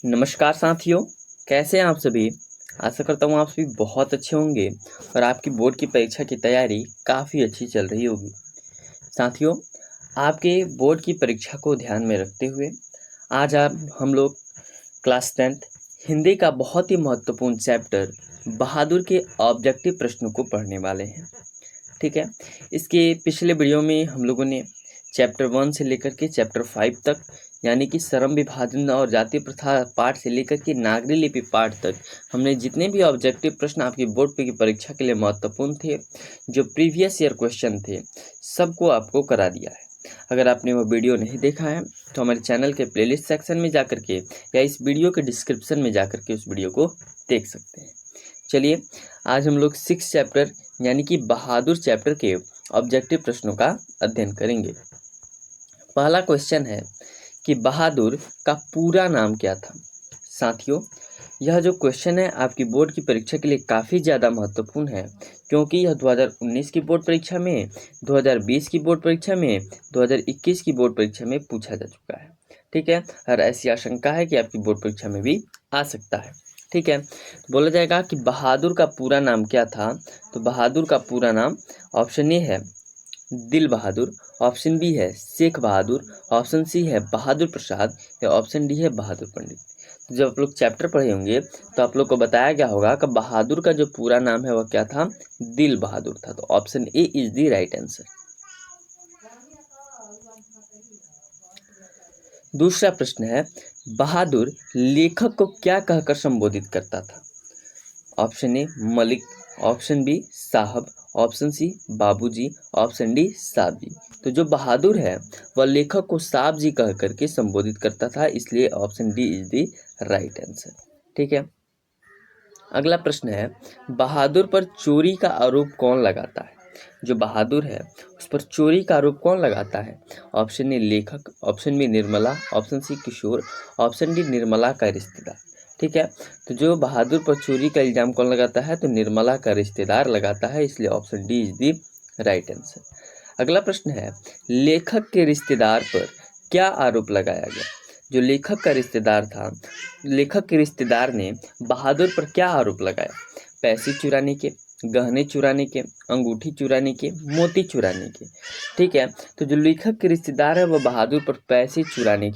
नमस्कार साथियों, कैसे हैं आप सभी। आशा करता हूँ आप सभी बहुत अच्छे होंगे और आपकी बोर्ड की परीक्षा की तैयारी काफ़ी अच्छी चल रही होगी। साथियों, आपके बोर्ड की परीक्षा को ध्यान में रखते हुए आज हम लोग क्लास 10th हिंदी का बहुत ही महत्वपूर्ण चैप्टर बहादुर के ऑब्जेक्टिव प्रश्नों को पढ़ने वाले हैं। ठीक है, इसके पिछले वीडियो में हम लोगों ने चैप्टर 1 से लेकर के चैप्टर 5 तक यानी कि श्रम विभाजन और जातीय प्रथा पाठ से लेकर के नागरी लिपि पाठ तक हमने जितने भी ऑब्जेक्टिव प्रश्न आपकी बोर्ड की परीक्षा के लिए महत्वपूर्ण थे, जो प्रीवियस ईयर क्वेश्चन थे, सबको आपको करा दिया है। अगर आपने वो वीडियो नहीं देखा है तो हमारे चैनल के प्लेलिस्ट सेक्शन में जाकर के या इस वीडियो के डिस्क्रिप्शन में जाकर के उस वीडियो को देख सकते हैं। चलिए, आज हम लोग 6 चैप्टर यानी कि बहादुर चैप्टर के ऑब्जेक्टिव प्रश्नों का अध्ययन करेंगे। पहला क्वेश्चन है कि बहादुर का पूरा नाम क्या था। साथियों, यह जो क्वेश्चन है आपकी बोर्ड की परीक्षा के लिए काफ़ी ज़्यादा महत्वपूर्ण है, क्योंकि यह 2019 की बोर्ड परीक्षा में, 2020 की बोर्ड परीक्षा में, 2021 की बोर्ड परीक्षा में पूछा जा चुका है। ठीक है, और ऐसी आशंका है कि आपकी बोर्ड परीक्षा में भी आ सकता है। ठीक है, तो बोला जाएगा कि बहादुर का पूरा नाम क्या था। तो बहादुर का पूरा नाम ऑप्शन ए है दिल बहादुर, ऑप्शन बी है शेख बहादुर, ऑप्शन सी है बहादुर प्रसाद या ऑप्शन डी है बहादुर पंडित। तो जब आप लोग चैप्टर पढ़े होंगे तो आप लोग को बताया गया होगा कि बहादुर का जो पूरा नाम है वह क्या था, दिल बहादुर था। तो option A is the right answer. दूसरा प्रश्न है, बहादुर लेखक को क्या कहकर संबोधित करता था। ऑप्शन ए मलिक, ऑप्शन बी साहब, ऑप्शन सी बाबूजी, ऑप्शन डी साहब जी। तो जो बहादुर है वह लेखक को साहब जी कह करके संबोधित करता था, इसलिए option D is the right answer. ठीक है, अगला प्रश्न है, बहादुर पर चोरी का आरोप कौन लगाता है। जो बहादुर है उस पर चोरी का आरोप कौन लगाता है। ऑप्शन ए लेखक, option B Nirmala, option C Kishore, option D Nirmala का रिश्तेदार। ठीक है, तो जो बहादुर पर चोरी का इल्जाम कौन लगाता है, तो निर्मला का रिश्तेदार लगाता है, इसलिए option D is the right answer. अगला प्रश्न है, लेखक के रिश्तेदार पर क्या आरोप लगाया गया। जो लेखक का रिश्तेदार था, लेखक के रिश्तेदार ने बहादुर पर क्या आरोप लगाया। पैसे चुराने के, गहने चुराने के, अंगूठी चुराने के, मोती चुराने के। ठीक है, तो जो लेखक के रिश्तेदार है वह बहादुर पर पैसे चुराने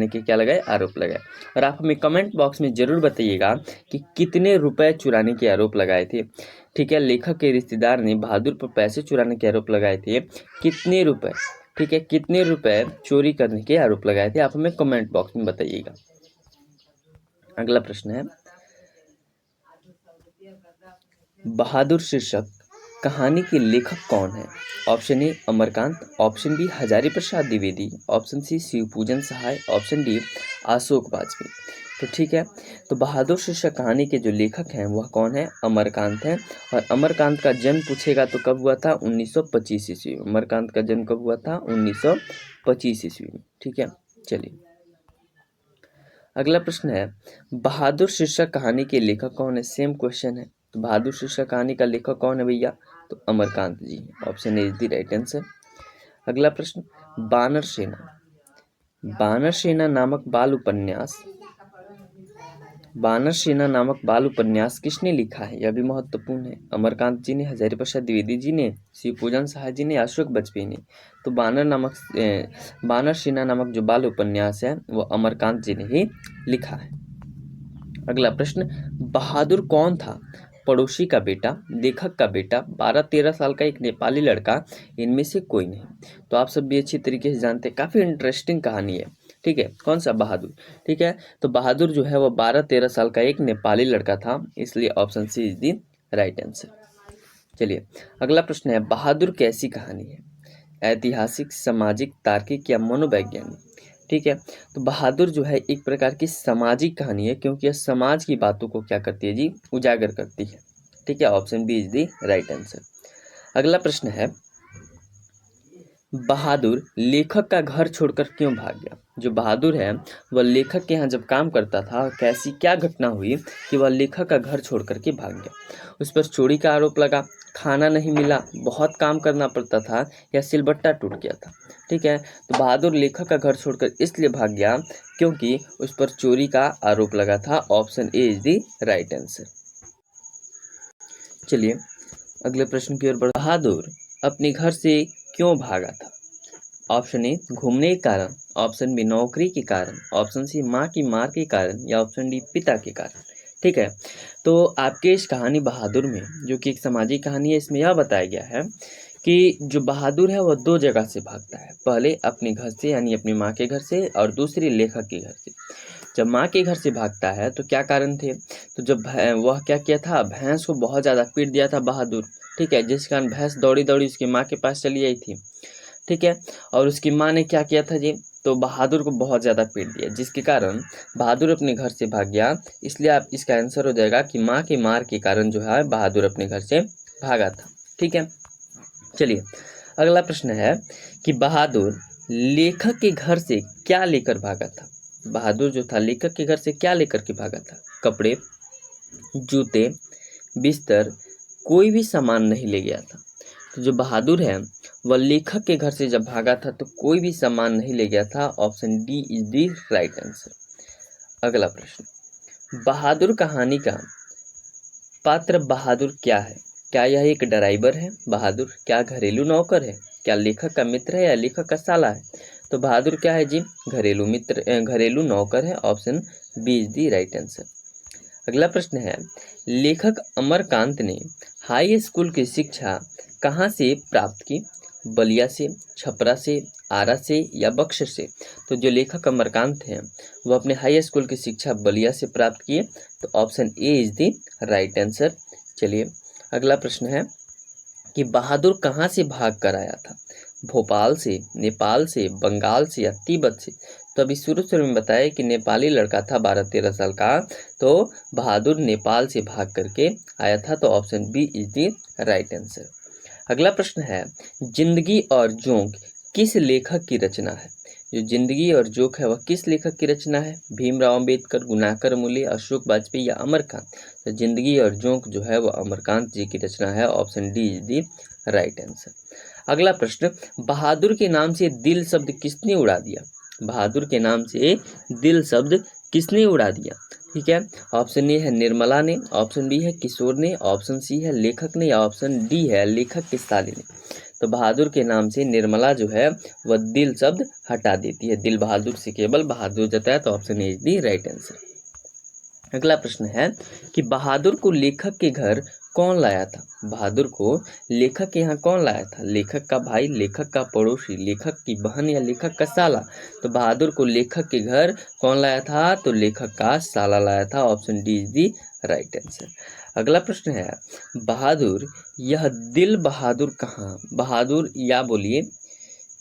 के क्या लगाए, आरोप लगाए। और आप हमें कमेंट बॉक्स में जरूर बताइएगा कि कितने रुपए चुराने के आरोप लगाए थे। ठीक है, लेखक के रिश्तेदार ने बहादुर पर पैसे चुराने के आरोप लगाए थे, कितने रुपए। ठीक है, कितने रुपए चोरी करने के आरोप लगाए थे, आप हमें कमेंट बॉक्स में बताइएगा। अगला प्रश्न है, बहादुर शीर्षक कहानी के लेखक कौन है। Option A Amarkant, option B Hazari Prasad Dwivedi, option C Shivpujan Sahay, option D Ashok Vajpeyi. तो ठीक है, तो बहादुर शीर्षक कहानी के जो लेखक हैं वह कौन है, अमरकांत हैं। और अमरकांत का जन्म पूछेगा तो कब हुआ था, 1925 ईस्वी में। अमरकांत का जन्म कब हुआ था, 1925 ईस्वी में। ठीक है, चलिए अगला प्रश्न है, बहादुर शीर्षक कहानी के लेखक कौन है। सेम क्वेश्चन है, तो बहादुर शीर्षक कहानी का लेखक कौन है भैया, तो Amarkant ji, option A is the right answer. अगला प्रश्न, बानर सेना, बानर सेना नामक बाल उपन्यास किसने लिखा है, यह भी महत्वपूर्ण है। अमरकांत जी ने, हजारी प्रसाद द्विवेदी जी ने, शिवपूजन सहाय जी ने, अशोक वाजपेयी ने। तो बानर सेना नामक जो बाल उपन्यास है वो अमरकांत जी ने ही लिखा है। अगला प्रश्न, बहादुर कौन था। पड़ोसी का बेटा, लेखक का बेटा, 12-13 साल का एक नेपाली लड़का, इनमें से कोई नहीं। तो आप सब भी अच्छी तरीके से जानते हैं, काफी इंटरेस्टिंग कहानी है। ठीक है, कौन सा बहादुर। ठीक है, तो बहादुर जो है वो 12-13 साल का एक नेपाली लड़का था, इसलिए option C is the right answer. चलिए अगला प्रश्न है, बहादुर कैसी कहानी है। ऐतिहासिक, सामाजिक, तार्किक या मनोवैज्ञानिक। ठीक है, तो बहादुर जो है एक प्रकार की सामाजिक कहानी है, क्योंकि यह समाज की बातों को क्या करती है जी, उजागर करती है। ठीक है, option B is the right answer. अगला प्रश्न है, बहादुर लेखक का घर छोड़कर क्यों भाग गया? जो बहादुर है वह लेखक के यहाँ जब काम करता था, कैसी क्या घटना हुई कि वह लेखक का घर छोड़ कर के भाग गया? उस पर चोरी का आरोप लगा, खाना नहीं मिला, बहुत काम करना पड़ता था या सिलबट्टा टूट गया था। ठीक है, तो बहादुर लेखक का घर छोड़कर इसलिए भाग गया क्योंकि उस पर चोरी का आरोप लगा था। Option A is the right answer. चलिए अगले प्रश्न की ओर बढ़। बहादुर अपने घर से क्यों भागा था? ऑप्शन ए घूमने के कारण, ऑप्शन बी नौकरी के कारण, ऑप्शन सी माँ की मार के कारण या ऑप्शन डी पिता के कारण। ठीक है, तो आपके इस कहानी बहादुर में, जो कि एक सामाजिक कहानी है, इसमें यह बताया गया है कि जो बहादुर है वह दो जगह से भागता है। पहले अपने घर से यानी अपनी माँ के घर से और दूसरी लेखक के घर से। जब माँ के घर से भागता है तो क्या कारण थे? तो जब वह क्या किया था, भैंस को बहुत ज़्यादा पीट दिया था बहादुर। ठीक है, जिस कारण भैंस दौड़ी दौड़ी उसकी माँ के पास चली आई थी। ठीक है, और उसकी माँ ने क्या किया था जी, तो बहादुर को बहुत ज़्यादा पीट दिया, जिसके कारण बहादुर अपने घर से भाग गया। इसलिए आप इसका आंसर हो जाएगा कि माँ के मार के कारण जो है बहादुर अपने घर से भागा था। ठीक है, चलिए अगला प्रश्न है कि बहादुर लेखक के घर से क्या लेकर भागा था? बहादुर जो था लेखक के घर से क्या लेकर के भागा था? कपड़े, जूते, बिस्तर, कोई भी सामान नहीं ले गया था। तो जो बहादुर है वह लेखक के घर से जब भागा था तो कोई भी सामान नहीं ले गया था। Option D is the right answer. अगला प्रश्न, बहादुर कहानी का पात्र बहादुर क्या है? क्या यह एक ड्राइवर है बहादुर? क्या घरेलू नौकर है? क्या लेखक का मित्र है या लेखक का साला है? तो बहादुर क्या है जी? घरेलू मित्र, घरेलू नौकर है। Option B is the right answer. अगला प्रश्न है, लेखक अमरकांत ने हाई स्कूल की शिक्षा कहाँ से प्राप्त की? बलिया से, छपरा से, आरा से या बक्सर से? तो जो लेखक अमरकांत हैं वो अपने हाई स्कूल की शिक्षा बलिया से प्राप्त किए। तो option A is the right answer. चलिए अगला प्रश्न है कि बहादुर कहाँ से भाग कर आया था? भोपाल से, नेपाल से, बंगाल से या तिब्बत से? तो अभी शुरू में बताया कि नेपाली लड़का था 12-13 साल का, तो बहादुर नेपाल से भाग करके आया था। तो option B is the right answer. अगला प्रश्न है, जिंदगी और जोंक किस लेखक की रचना है? जो जिंदगी और जोंक है वह किस लेखक की रचना है? भीमराव अंबेडकर, गुनाकर मूले, अशोक वाजपेयी या अमरकांत? तो जिंदगी और जोंक जो है वह अमरकांत जी की रचना है। Option D is the right answer. अगला प्रश्न, बहादुर के नाम से दिल शब्द किसने उड़ा दिया? बहादुर के नाम से दिल शब्द किसने उड़ा दिया? ठीक है, ऑप्शन ए है निर्मला ने, ऑप्शन बी है किशोर ने, ऑप्शन सी है लेखक ने या ऑप्शन डी है लेखक के साले ने? तो बहादुर के नाम से निर्मला जो है वह दिल शब्द हटा देती है, दिल बहादुर से केवल बहादुर जाता है। तो option A is the right answer. अगला प्रश्न है कि बहादुर को लेखक के घर कौन लाया था? बहादुर को लेखक के यहाँ कौन लाया था? लेखक का भाई, लेखक का पड़ोसी, लेखक की बहन या लेखक का साला? तो बहादुर को लेखक के घर कौन लाया था? तो लेखक का साला लाया था। Option D is the right answer. अगला प्रश्न है, बहादुर यह दिल बहादुर कहाँ, बहादुर या बोलिए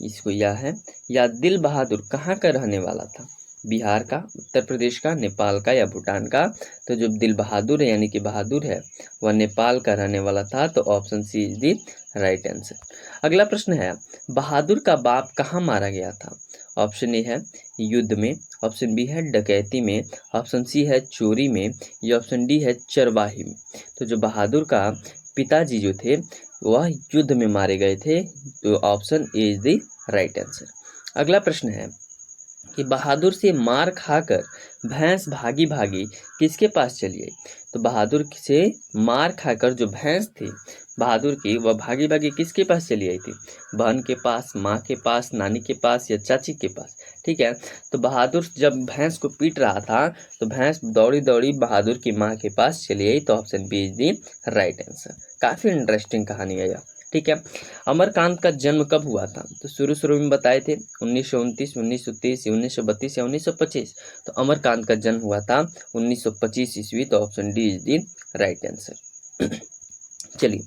इसको, यह है या दिल बहादुर कहाँ का रहने वाला था? बिहार का, उत्तर प्रदेश का, नेपाल का या भूटान का? तो जो दिल बहादुर है यानी कि बहादुर है वह नेपाल का रहने वाला था। तो option C is the right answer. अगला प्रश्न है, बहादुर का बाप कहाँ मारा गया था? ऑप्शन ए है युद्ध में, ऑप्शन बी है डकैती में, ऑप्शन सी है चोरी में या ऑप्शन डी है चरवाही में? तो जो बहादुर का पिताजी जो थे वह युद्ध में मारे गए थे। तो option A is the right answer. अगला प्रश्न है कि बहादुर से मार खाकर भैंस भागी भागी किसके पास चली आई? तो बहादुर से मार खाकर जो भैंस थी बहादुर की वह भागी भागी किसके पास चली आई थी? बहन के पास, माँ के पास, नानी के पास या चाची के पास? ठीक है, तो बहादुर जब भैंस को पीट रहा था तो भैंस दौड़ी दौड़ी बहादुर की माँ के पास चली आई। तो option B is the right answer. काफ़ी इंटरेस्टिंग कहानी है यह। ठीक है, अमरकांत का जन्म कब हुआ था? तो शुरू में बताए थे 1929, 1930, 1932 या 1925। तो अमरकांत का जन्म हुआ था 1925 ईस्वी। तो option D is the right answer. चलिए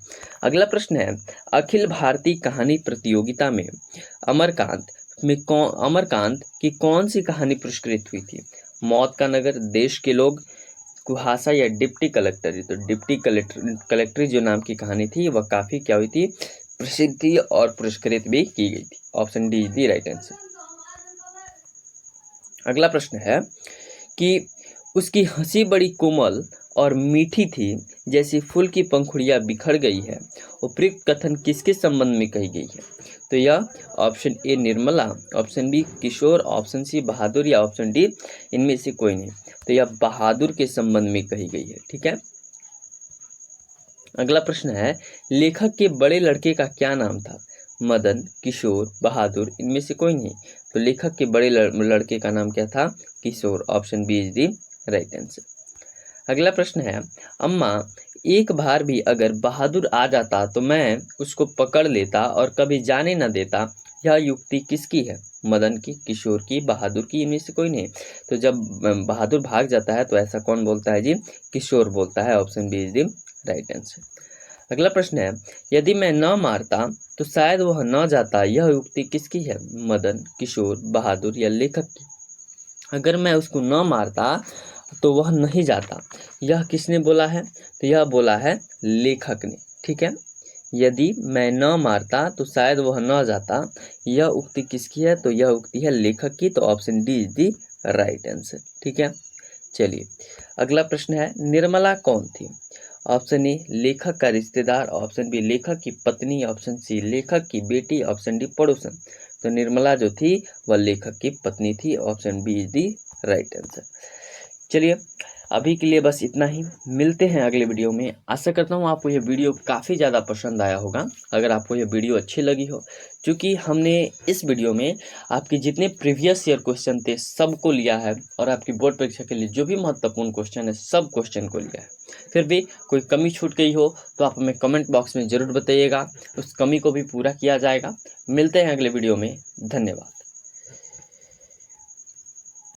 अगला प्रश्न है, अखिल भारतीय कहानी प्रतियोगिता में अमरकांत की कौन सी कहानी पुरस्कृत हुई थी? मौत का नगर, देश के लोग, कुहासा या डिप्टी कलेक्टर? तो डिप्टी कलेक्टर जो नाम की कहानी थी वह काफ़ी क्या हुई थी, प्रसिद्ध थी और पुरस्कृत भी की गई थी। Option D is the right answer. अगला प्रश्न है कि उसकी हंसी बड़ी कोमल और मीठी थी, जैसे फूल की पंखुड़ियां बिखर गई है। उपयुक्त कथन किसके संबंध में कही गई है? तो यह option A Nirmala, option B Kishore, option C Bahadur या ऑप्शन डी इनमें से कोई नहीं। तो यह बहादुर के संबंध में कही गई है। ठीक है। अगला प्रश्न है, लेखक के बड़े लड़के का क्या नाम था? मदन, किशोर, बहादुर, इनमें से कोई नहीं। तो लेखक के बड़े लड़के का नाम क्या था? Kishore. Option B is the right answer. अगला प्रश्न है, अम्मा एक बार भी अगर बहादुर आ जाता तो मैं उसको पकड़ लेता और कभी जाने न देता। यह युक्ति किसकी है? मदन की, किशोर की, बहादुर की, इनमें से कोई नहीं। तो जब बहादुर भाग जाता है तो ऐसा कौन बोलता है जी? किशोर बोलता है। Option B is the right answer. अगला प्रश्न है, यदि मैं न मारता तो शायद वह न जाता। यह युक्ति किसकी है? मदन, किशोर, बहादुर या लेखक की? अगर मैं उसको न मारता तो वह नहीं जाता, यह किसने बोला है? तो यह बोला है लेखक ने। ठीक है। यदि मैं न मारता तो शायद वह न जाता, यह उक्ति किसकी है? तो यह उक्ति है लेखक की। तो option D is the right answer. ठीक है। चलिए अगला प्रश्न है, निर्मला कौन थी? ऑप्शन ए लेखक का रिश्तेदार, ऑप्शन बी लेखक की पत्नी, ऑप्शन सी लेखक की बेटी, ऑप्शन डी पड़ोसन। तो निर्मला जो थी वह लेखक की पत्नी थी। Option B is the right answer. चलिए अभी के लिए बस इतना ही, मिलते हैं अगले वीडियो में। आशा करता हूँ आपको यह वीडियो काफ़ी ज़्यादा पसंद आया होगा। अगर आपको यह वीडियो अच्छी लगी हो, क्योंकि हमने इस वीडियो में आपके जितने प्रीवियस ईयर क्वेश्चन थे सबको लिया है और आपकी बोर्ड परीक्षा के लिए जो भी महत्वपूर्ण क्वेश्चन है सब क्वेश्चन को लिया है। फिर भी कोई कमी छूट गई हो तो आप हमें कमेंट बॉक्स में ज़रूर बताइएगा, उस कमी को भी पूरा किया जाएगा। मिलते हैं अगले वीडियो में। धन्यवाद।